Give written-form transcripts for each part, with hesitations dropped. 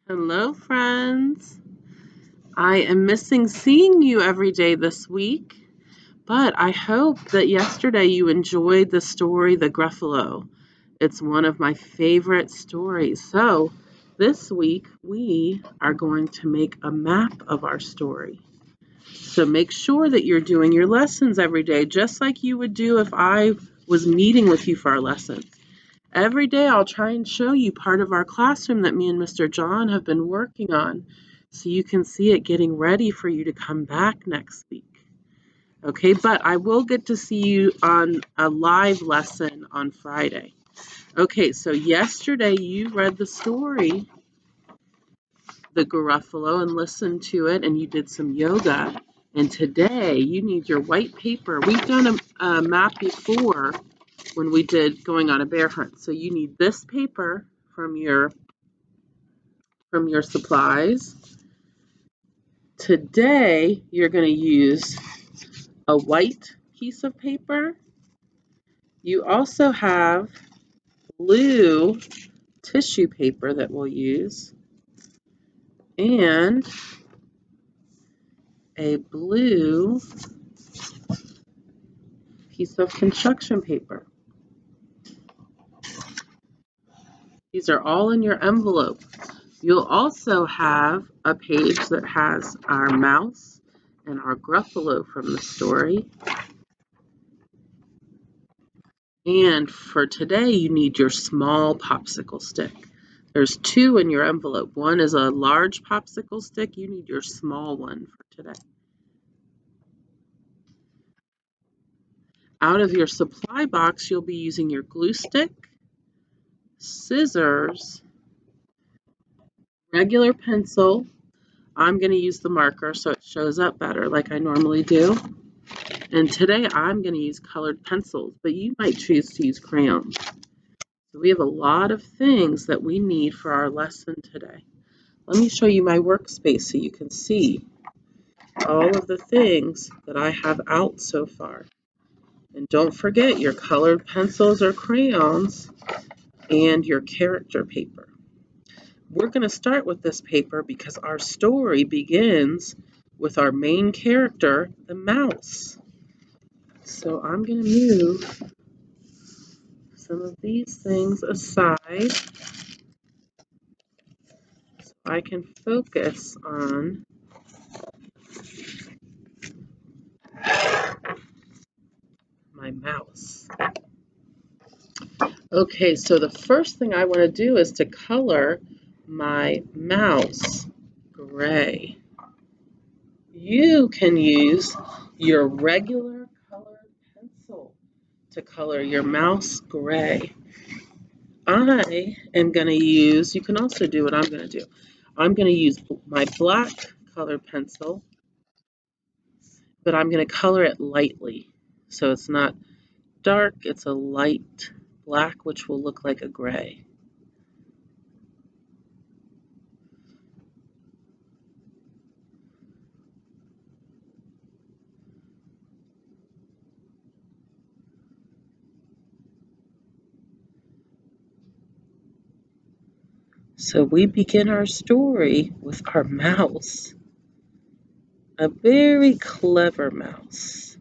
Hello, friends. I am missing seeing you every day this week, but I hope that yesterday you enjoyed the story, The Gruffalo. It's one of my favorite stories. So, this week we are going to make a map of our story. So, make sure that you're doing your lessons every day, just like you would do if I was meeting with you for our lessons. Every day I'll try and show you part of our classroom that me and Mr. John have been working on so you can see it getting ready for you to come back next week. Okay, but I will get to see you on a live lesson on Friday. Okay, so yesterday you read the story, The Gruffalo, and listened to it, and you did some yoga. And today you need your white paper. We've done a map before when we did going on a bear hunt. So you need this paper from your supplies. Today you're going to use a white piece of paper. You also have blue tissue paper that we'll use and a blue piece of construction paper. These are all in your envelope. You'll also have a page that has our mouse and our Gruffalo from the story. And for today, you need your small popsicle stick. There's two in your envelope. One is a large popsicle stick. You need your small one for today. Out of your supply box, you'll be using your glue stick, scissors, regular pencil. I'm going to use the marker so it shows up better like I normally do. And today I'm going to use colored pencils, but you might choose to use crayons. So we have a lot of things that we need for our lesson today. Let me show you my workspace so you can see all of the things that I have out so far. And don't forget your colored pencils or crayons and your character paper. We're going to start with this paper because our story begins with our main character, the mouse. So I'm going to move some of these things aside so I can focus on my mouse. Okay, so the first thing I want to do is to color my mouse gray. You can use your regular colored pencil to color your mouse gray. I am going to use, you can also do what I'm going to do. I'm going to use my black colored pencil, but I'm going to color it lightly. So it's not dark, it's a light black, which will look like a gray. So we begin our story with our mouse, a very clever mouse.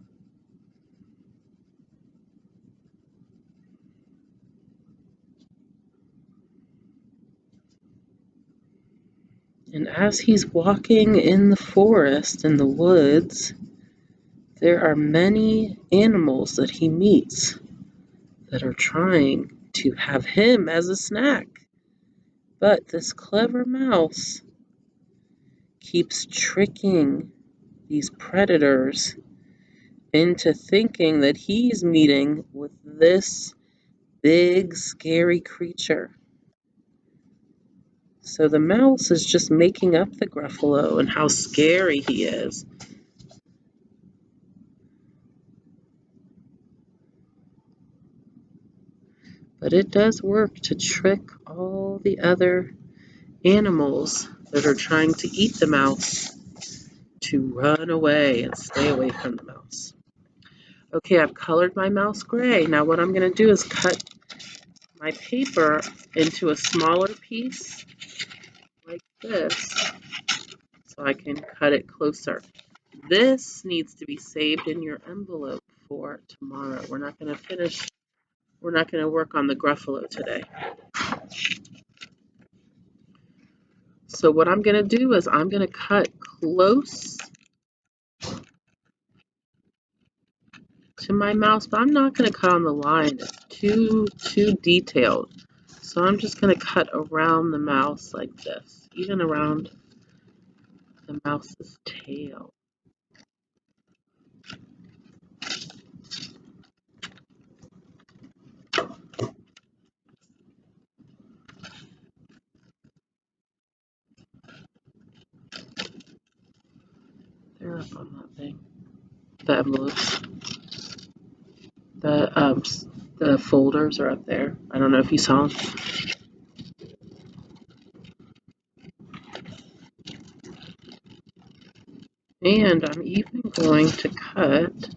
And as he's walking in the forest, in the woods, there are many animals that he meets that are trying to have him as a snack. But this clever mouse keeps tricking these predators into thinking that he's meeting with this big, scary creature. So the mouse is just making up the Gruffalo and how scary he is. But it does work to trick all the other animals that are trying to eat the mouse to run away and stay away from the mouse. Okay, I've colored my mouse gray. Now what I'm going to do is cut my paper into a smaller piece like this so I can cut it closer. This needs to be saved in your envelope for tomorrow. We're not going to work on the Gruffalo today. So what I'm going to do is I'm going to cut close to my mouse, but I'm not going to cut on the line. It's too detailed. So I'm just going to cut around the mouse like this, even around the mouse's tail. They're up on that thing. The envelopes. The folders are up there. I don't know if you saw them. And I'm even going to cut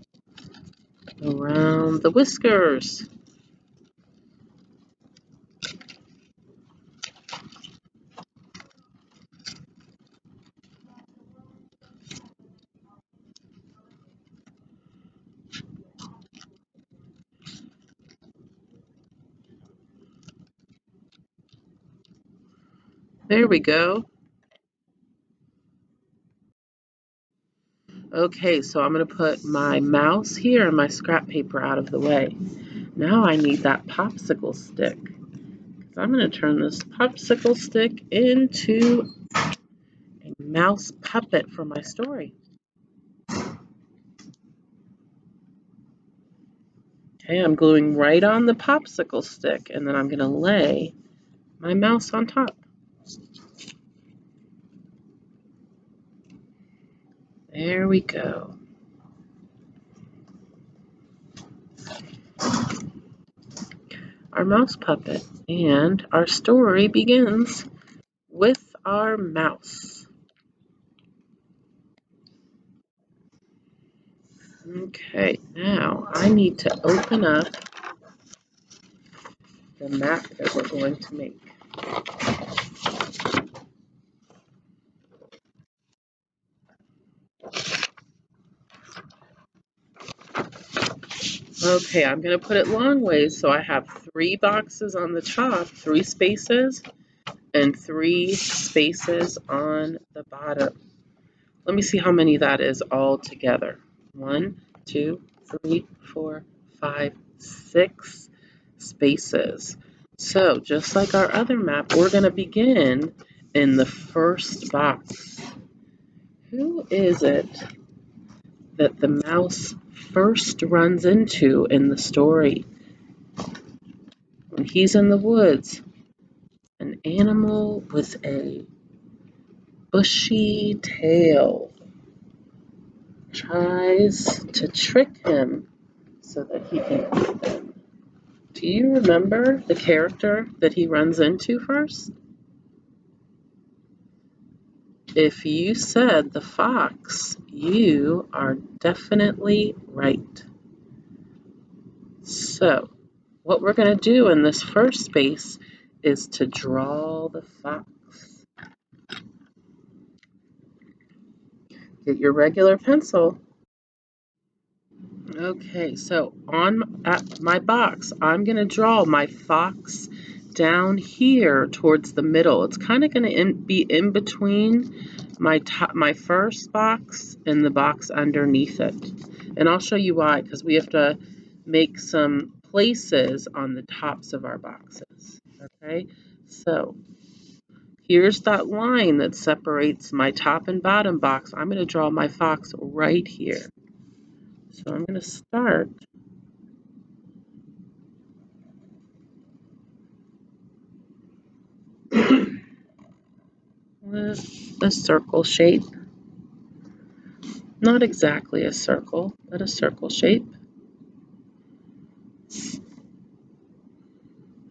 around the whiskers. There we go. Okay, so I'm going to put my mouse here and my scrap paper out of the way. Now I need that popsicle stick. I'm going to turn this popsicle stick into a mouse puppet for my story. Okay, I'm gluing right on the popsicle stick, and then I'm going to lay my mouse on top. There we go. Our mouse puppet, and our story begins with our mouse. Okay, now I need to open up the map that we're going to make. Okay, I'm going to put it long ways, so I have 3 boxes on the top, 3 spaces, and 3 spaces on the bottom. Let me see how many that is all together. 1, 2, 3, 4, 5, 6 spaces. So just like our other map, we're going to begin in the first box. Who is it that the mouse first runs into in the story? When he's in the woods, an animal with a bushy tail tries to trick him so that he can eat them. Do you remember the character that he runs into first? If you said the fox, you are definitely right. So, what we're going to do in this first space is to draw the fox. Get your regular pencil. Okay, so on my box, I'm going to draw my fox down here towards the middle. It's kind of going to be in between my first box and the box underneath it. And I'll show you why, because we have to make some places on the tops of our boxes. Okay, so here's that line that separates my top and bottom box. I'm going to draw my fox right here. So I'm going to start with a circle shape. Not exactly a circle, but a circle shape.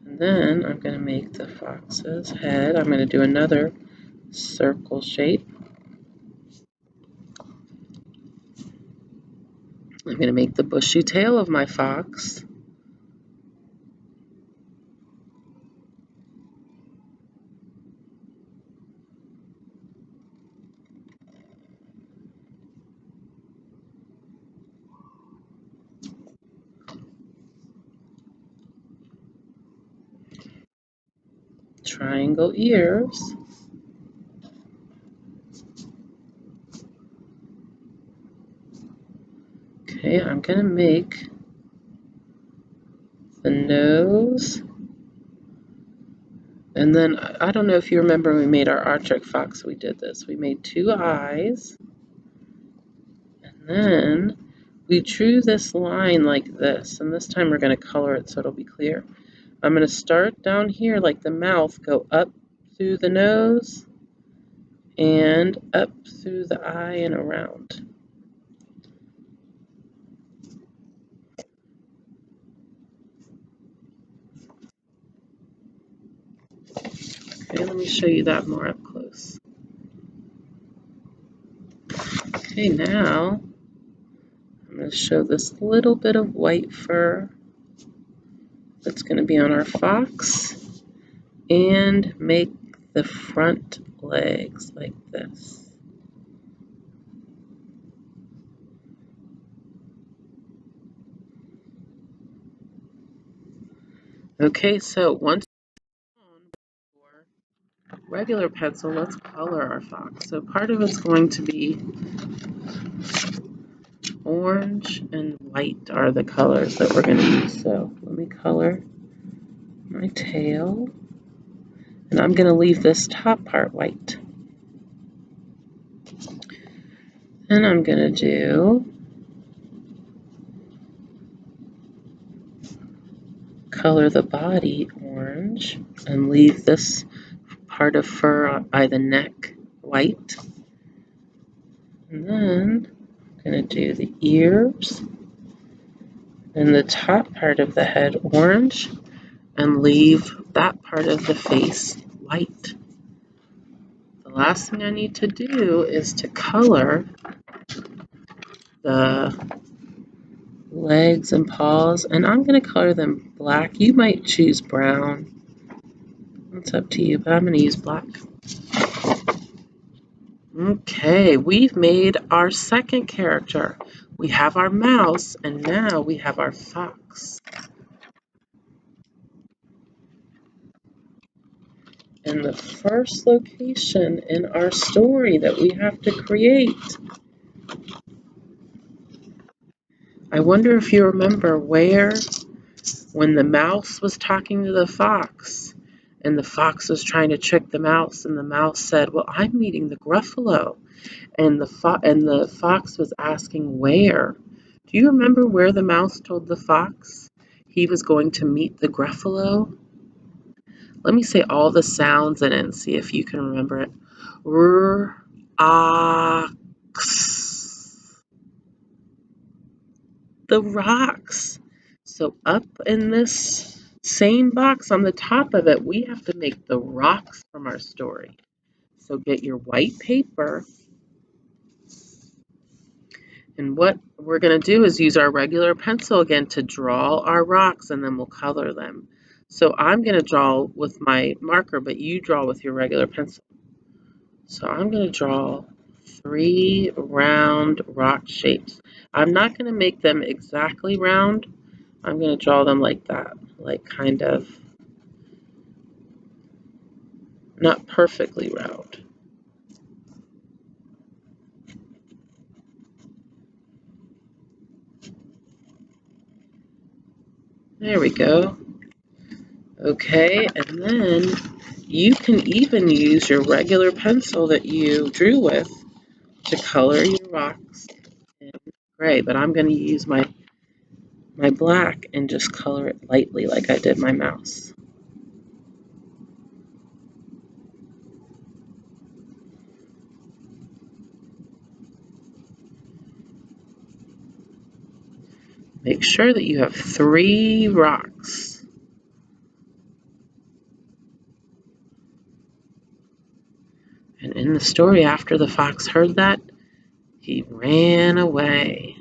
And then I'm going to make the fox's head. I'm going to do another circle shape. I'm going to make the bushy tail of my fox. triangle ears. Okay, I'm going to make the nose. And then, I don't know if you remember when we made our Arctic fox, we did this. We made 2 eyes. And then we drew this line like this. And this time we're going to color it so it'll be clear. I'm going to start down here like the mouth, go up through the nose, and up through the eye and around. Okay, let me show you that more up close. Okay, now I'm going to show this little bit of white fur that's going to be on our fox and make the front legs like this. Okay, so once on your regular pencil, let's color our fox. So part of it's going to be orange and white are the colors that we're going to use. So let me color my tail, and I'm going to leave this top part white. And I'm going to do color the body orange and leave this part of fur by the neck white. And then I'm going to do the ears and the top part of the head orange and leave that part of the face white. The last thing I need to do is to color the legs and paws, and I'm going to color them black. You might choose brown. It's up to you, but I'm going to use black. Okay, we've made our second character. We have our mouse, and now we have our fox. And the first location in our story that we have to create. I wonder if you remember where, when the mouse was talking to the fox, and the fox was trying to trick the mouse, and the mouse said, "Well, I'm meeting the Gruffalo," and the fox was asking where. Do you remember where the mouse told the fox he was going to meet the Gruffalo? Let me say all the sounds in it and see if you can remember it. R, a, x. The rocks. So up in this same box on the top of it, we have to make the rocks from our story. So get your white paper, and what we're going to do is use our regular pencil again to draw our rocks, and then we'll color them. So I'm going to draw with my marker, but you draw with your regular pencil. So I'm going to draw 3 round rock shapes. I'm not going to make them exactly round. I'm going to draw them like that, like kind of not perfectly round. There we go. Okay, and then you can even use your regular pencil that you drew with to color your rocks in gray, but I'm going to use my black and just color it lightly like I did my mouse. Make sure that you have 3 rocks. And in the story, after the fox heard that, he ran away.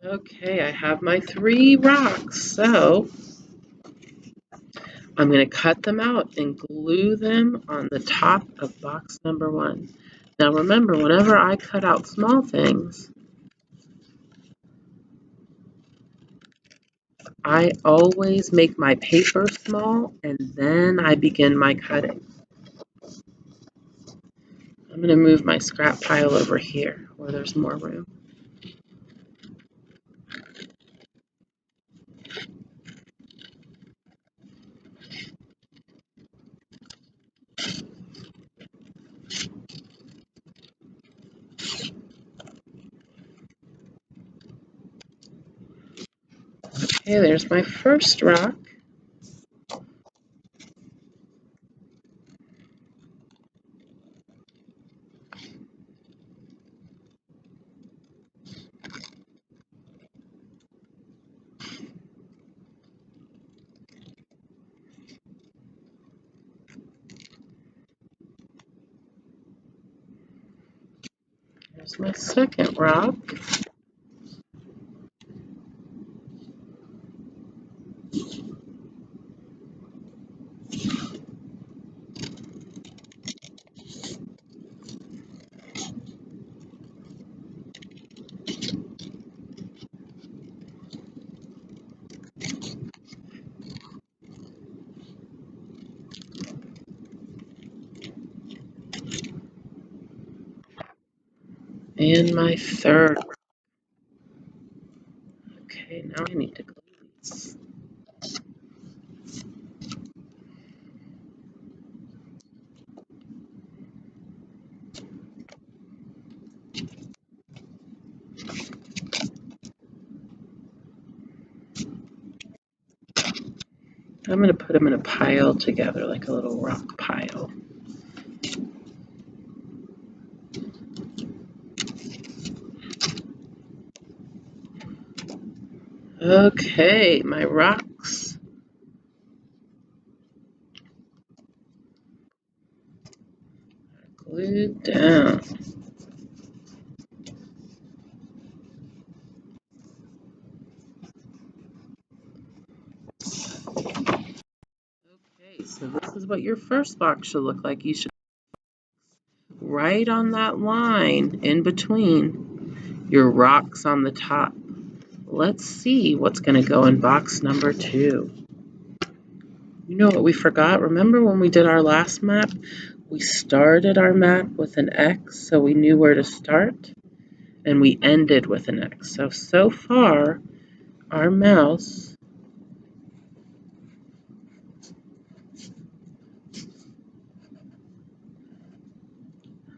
Okay, I have my 3 rocks, so I'm going to cut them out and glue them on the top of box number 1. Now remember, whenever I cut out small things, I always make my paper small and then I begin my cutting. I'm going to move my scrap pile over here where there's more room. Okay, there's my first rock. There's my second rock. And my third. Okay, now I need to glue these. I'm going to put them in a pile together, like a little rock pile. Okay, my rocks are glued down. Okay, so this is what your first box should look like. You should right on that line in between your rocks on the top. Let's see what's going to go in box number 2. You know what we forgot? Remember when we did our last map? We started our map with an X, so we knew where to start, and we ended with an X. So far, our mouse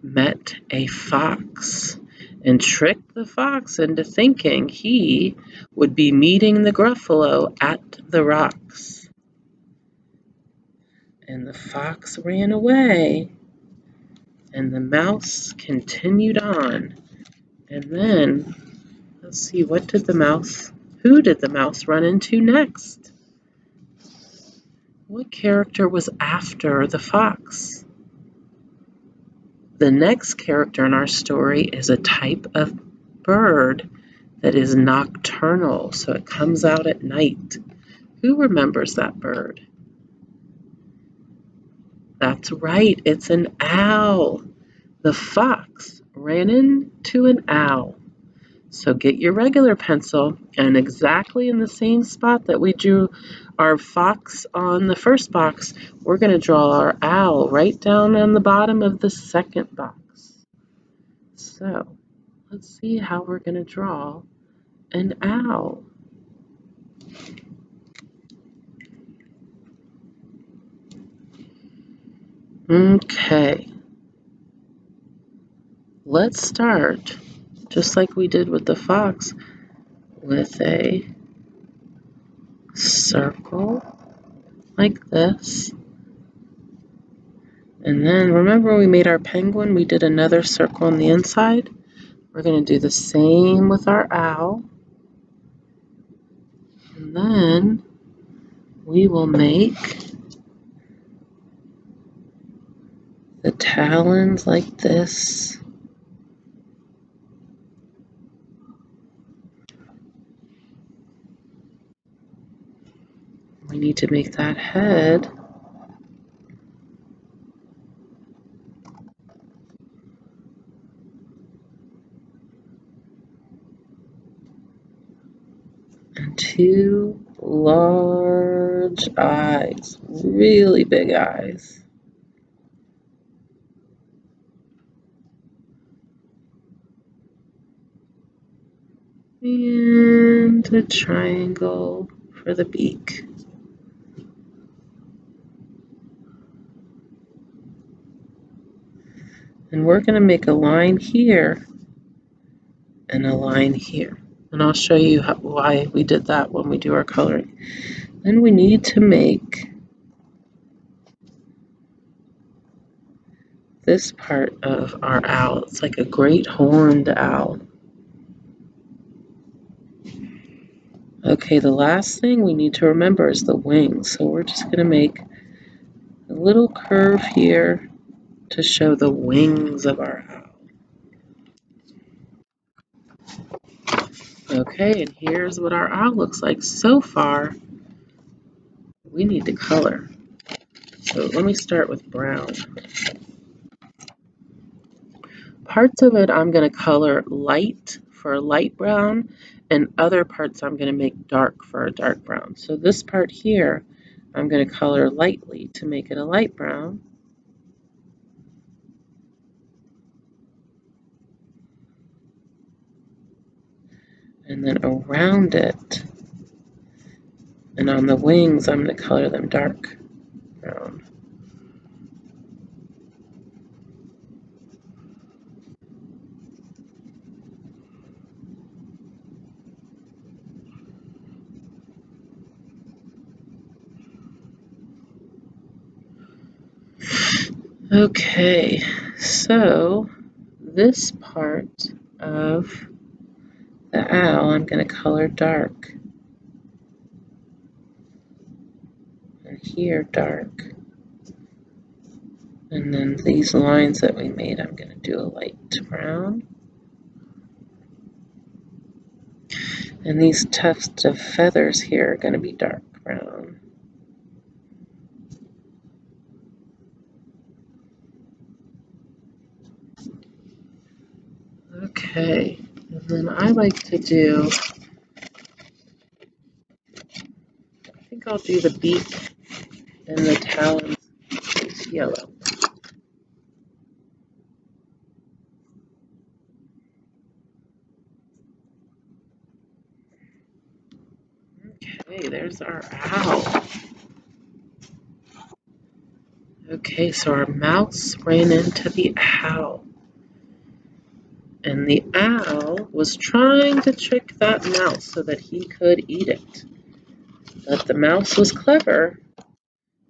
met a fox and tricked the fox into thinking he would be meeting the Gruffalo at the rocks. And the fox ran away, and the mouse continued on. And then, let's see, who did the mouse run into next? What character was after the fox? The next character in our story is a type of bird that is nocturnal, so it comes out at night. Who remembers that bird? That's right, it's an owl. The fox ran into an owl. So get your regular pencil, and exactly in the same spot that we drew our fox on the first box, we're going to draw our owl right down on the bottom of the second box. So let's see how we're going to draw an owl. Okay, let's start, just like we did with the fox, with a circle like this. And then remember we made our penguin, we did another circle on the inside. We're going to do the same with our owl. And then we will make the talons like this. need to make that head. And two large eyes, really big eyes. And a triangle for the beak. And we're going to make a line here and a line here. And I'll show you why we did that when we do our coloring. Then we need to make this part of our owl. It's like a great horned owl. Okay, the last thing we need to remember is the wings. So we're just going to make a little curve here to show the wings of our owl. Okay, and here's what our owl looks like so far. We need to color. So let me start with brown. Parts of it I'm going to color light for a light brown, and other parts I'm going to make dark for a dark brown. So this part here, I'm going to color lightly to make it a light brown. And then around it, and on the wings, I'm going to color them dark brown. Okay, so this part of the owl I'm going to color dark. And here dark. And then these lines that we made, I'm going to do a light brown. And these tufts of feathers here are going to be dark brown. Okay, and then I like to do, I think I'll do the beak and the talons yellow. Okay, there's our owl. Okay, so our mouse ran into the owl. And the owl was trying to trick that mouse so that he could eat it. But the mouse was clever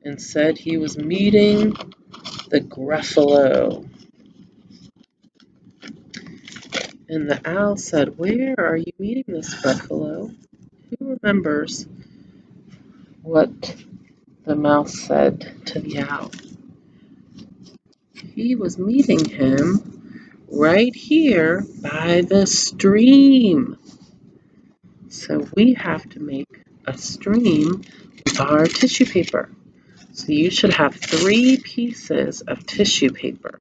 and said he was meeting the Gruffalo. And the owl said, "Where are you meeting this Gruffalo?" Who remembers what the mouse said to the owl? He was meeting him right here by the stream. So we have to make a stream with our tissue paper. So you should have 3 pieces of tissue paper.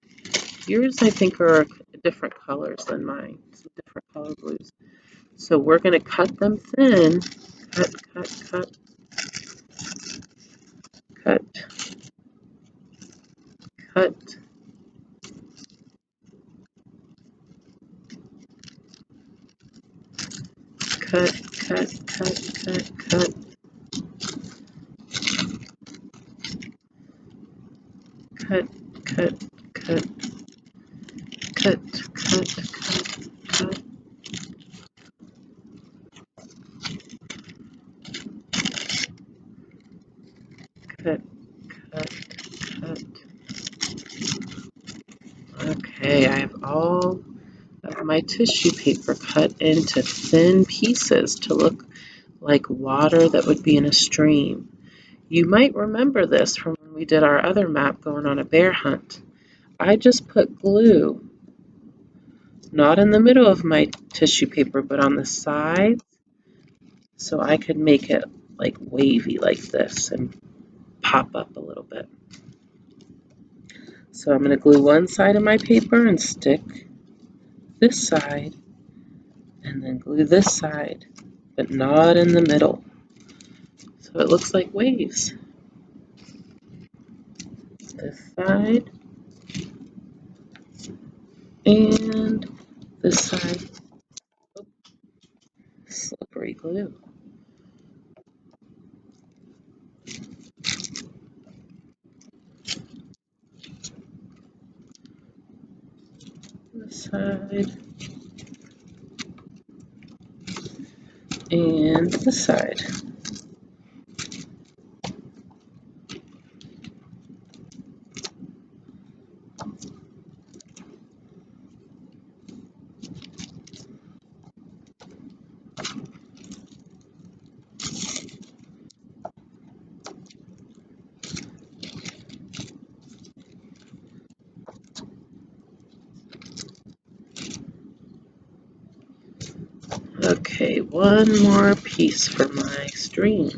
Yours, I think, are different colors than mine, some different color blues. So we're going to cut them thin. Cut, cut, cut, cut, cut, cut, cut, cut, cut, cut. Cut, cut, cut, cut, cut, cut, cut, cut, cut. Okay, I have all of my tissue paper cut into thin pieces to look like water that would be in a stream. You might remember this from when we did our other map going on a bear hunt. I just put glue, not in the middle of my tissue paper, but on the sides, so I could make it like wavy like this and pop up a little bit. So I'm going to glue one side of my paper and stick this side, and then glue this side, but not in the middle. So it looks like waves. This side and this side. Oh, slippery glue. This side and this side. Okay, one more piece for my stream.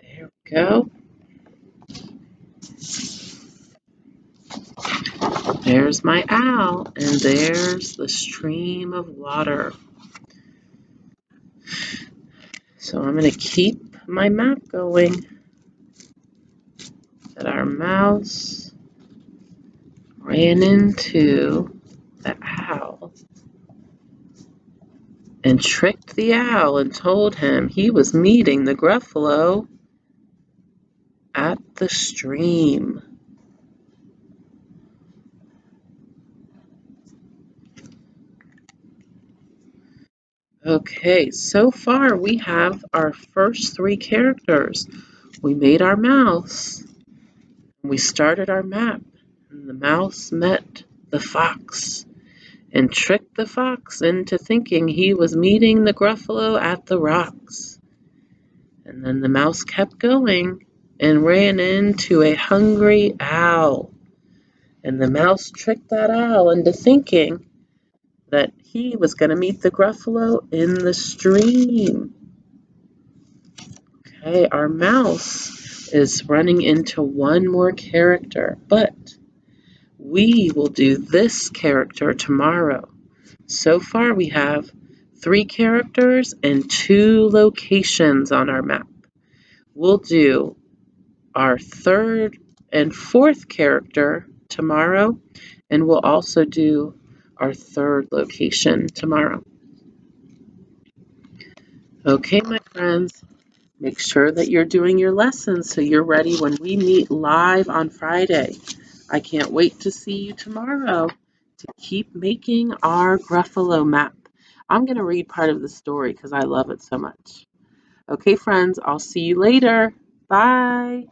There we go. There's my owl, and there's the stream of water. So I'm going to keep my map going. That our mouse ran into the owl and tricked the owl and told him he was meeting the Gruffalo at the stream. Okay, so far we have our first 3 characters. We made our mouse. We started our map. And the mouse met the fox and tricked the fox into thinking he was meeting the Gruffalo at the rocks. And then the mouse kept going and ran into a hungry owl. And the mouse tricked that owl into thinking that he was going to meet the Gruffalo in the stream. Okay, our mouse is running into one more character, but we will do this character tomorrow. So far we have 3 characters and 2 locations on our map. We'll do our 3rd and 4th character tomorrow, and we'll also do our 3rd location tomorrow. Okay, my friends, make sure that you're doing your lessons so you're ready when we meet live on Friday. I can't wait to see you tomorrow to keep making our Gruffalo map. I'm going to read part of the story because I love it so much. Okay, friends, I'll see you later. Bye.